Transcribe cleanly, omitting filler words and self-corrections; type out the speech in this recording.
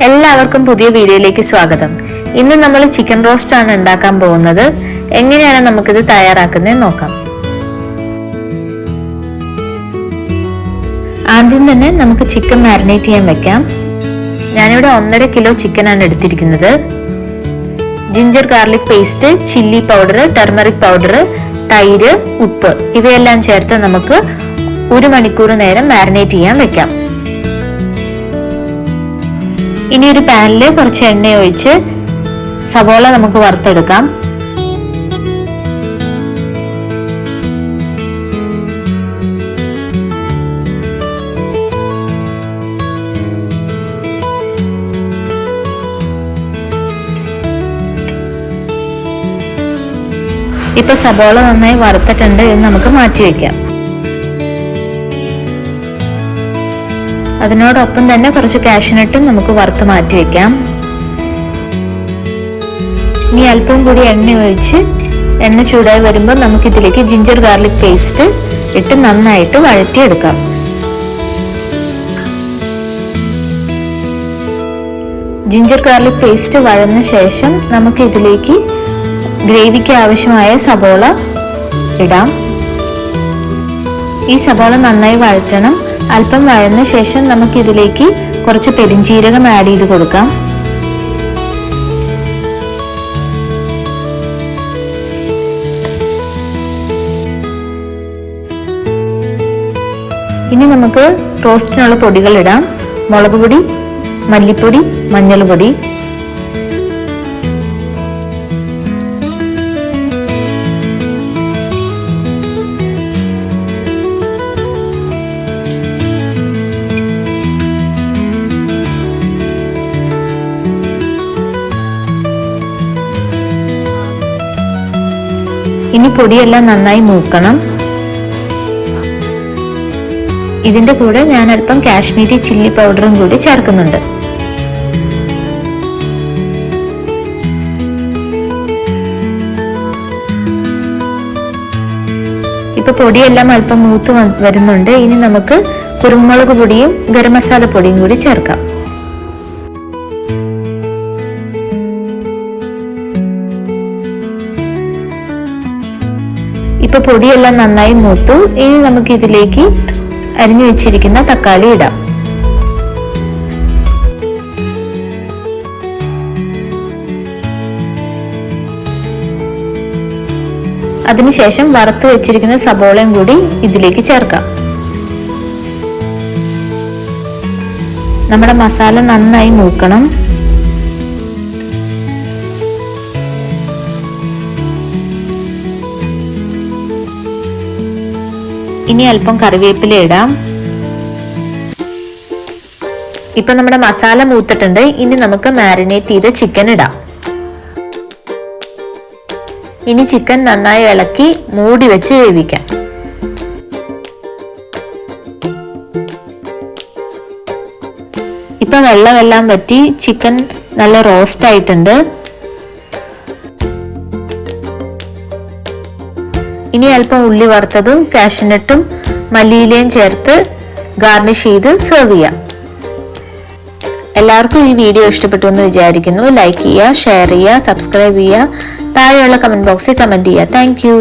എല്ലാവർക്കും പുതിയ വീഡിയോയിലേക്ക് സ്വാഗതം. ഇന്ന് നമ്മൾ ചിക്കൻ റോസ്റ്റ് ആണ് ഉണ്ടാക്കാൻ പോകുന്നത്. എങ്ങനെയാണ് നമുക്കിത് തയ്യാറാക്കുന്നത് നോക്കാം. ആദ്യം തന്നെ നമുക്ക് ചിക്കൻ മാരിനേറ്റ് ചെയ്യാൻ വെക്കാം. ഞാനിവിടെ 1.5 കിലോ ചിക്കൻ ആണ് എടുത്തിരിക്കുന്നത്. Ginger garlic paste, chilli powder, turmeric powder, തൈര്, ഉപ്പ് ഇവയെല്ലാം ചേർത്ത് നമുക്ക് 1 മണിക്കൂർ നേരം മാരിനേറ്റ് ചെയ്യാൻ വെക്കാം. ഇനി ഒരു പാനിൽ കുറച്ച് എണ്ണ ഒഴിച്ച് സവോള നമുക്ക് വറുത്തെടുക്കാം. ഇപ്പൊ സവോള നന്നായി വറുത്തിട്ടുണ്ട്. ഇത് നമുക്ക് മാറ്റി വെക്കാം. അതിനോടൊപ്പം തന്നെ കുറച്ച് കാഷ്യൂനട്ടും നമുക്ക് വറുത്ത് മാറ്റി വെക്കാം. ഇനി അല്പം കൂടി എണ്ണ ഒഴിച്ച് എണ്ണ ചൂടായി വരുമ്പോൾ നമുക്ക് ഇതിലേക്ക് ജിഞ്ചർ ഗാർലിക് പേസ്റ്റ് ഇട്ട് നന്നായിട്ട് വഴറ്റിയെടുക്കാം. ജിഞ്ചർ ഗാർലിക് പേസ്റ്റ് വഴന്ന ശേഷം നമുക്ക് ഇതിലേക്ക് ഗ്രേവിക്ക് ആവശ്യമായ സവോള ഇടാം. ഈ സവോള നന്നായി വഴറ്റണം. അല്പം വഴന്ന ശേഷം നമുക്ക് ഇതിലേക്ക് കുറച്ച് പെരിഞ്ജീരകം ആഡ് ചെയ്ത് കൊടുക്കാം. ഇനി നമുക്ക് റോസ്റ്റിനുള്ള പൊടികൾ ഇടാം. മുളക് പൊടി, മല്ലിപ്പൊടി, മഞ്ഞൾപ്പൊടി. ഇനി പൊടിയെല്ലാം നന്നായി മൂക്കണം. ഇതിന്റെ കൂടെ ഞാൻ അല്പം കാശ്മീരി ചില്ലി പൗഡറും കൂടി ചേർക്കുന്നുണ്ട്. ഇപ്പൊ പൊടിയെല്ലാം അല്പം മൂത്ത് വരുന്നുണ്ട്. ഇനി നമുക്ക് കുരുമുളക് പൊടിയും ഗരം മസാല പൊടിയും കൂടി ചേർക്കാം. ഇപ്പൊ പൊടിയെല്ലാം നന്നായി മൂത്തു. ഇനി നമുക്ക് ഇതിലേക്ക് അരിഞ്ഞു വെച്ചിരിക്കുന്ന തക്കാളി ഇടാം. അതിനുശേഷം വറുത്ത് വെച്ചിരിക്കുന്ന സബോളയും കൂടി ഇതിലേക്ക് ചേർക്കാം. നമ്മുടെ മസാല നന്നായി മൂക്കണം. ഇനി അല്പം കറിവേപ്പില ഇടാം. ഇപ്പൊ നമ്മുടെ മസാല മൂത്തിട്ടുണ്ട്. ഇനി നമുക്ക് മാരിനേറ്റ് ചെയ്ത ചിക്കൻ ഇടാം. ഇനി ചിക്കൻ നന്നായി ഇളക്കി മൂടി വെച്ച് വേവിക്കാം. ഇപ്പൊ വെള്ളമെല്ലാം വറ്റി ചിക്കൻ നല്ല റോസ്റ്റ് ആയിട്ടുണ്ട്. ഇനി അല്പം ഉള്ളി വറുത്തതും കാഷ്യൂനട്ടും മല്ലിയിലയും ചേർത്ത് ഗാർണിഷ് ചെയ്ത് സെർവ് ചെയ്യാം. എല്ലാവർക്കും ഈ വീഡിയോ ഇഷ്ടപ്പെട്ടു എന്ന് വിചാരിക്കുന്നു. ലൈക്ക് ചെയ്യുക, ഷെയർ ചെയ്യുക, സബ്സ്ക്രൈബ് ചെയ്യുക. താഴെയുള്ള കമന്റ് ബോക്സിൽ കമന്റ് ചെയ്യുക. Thank you.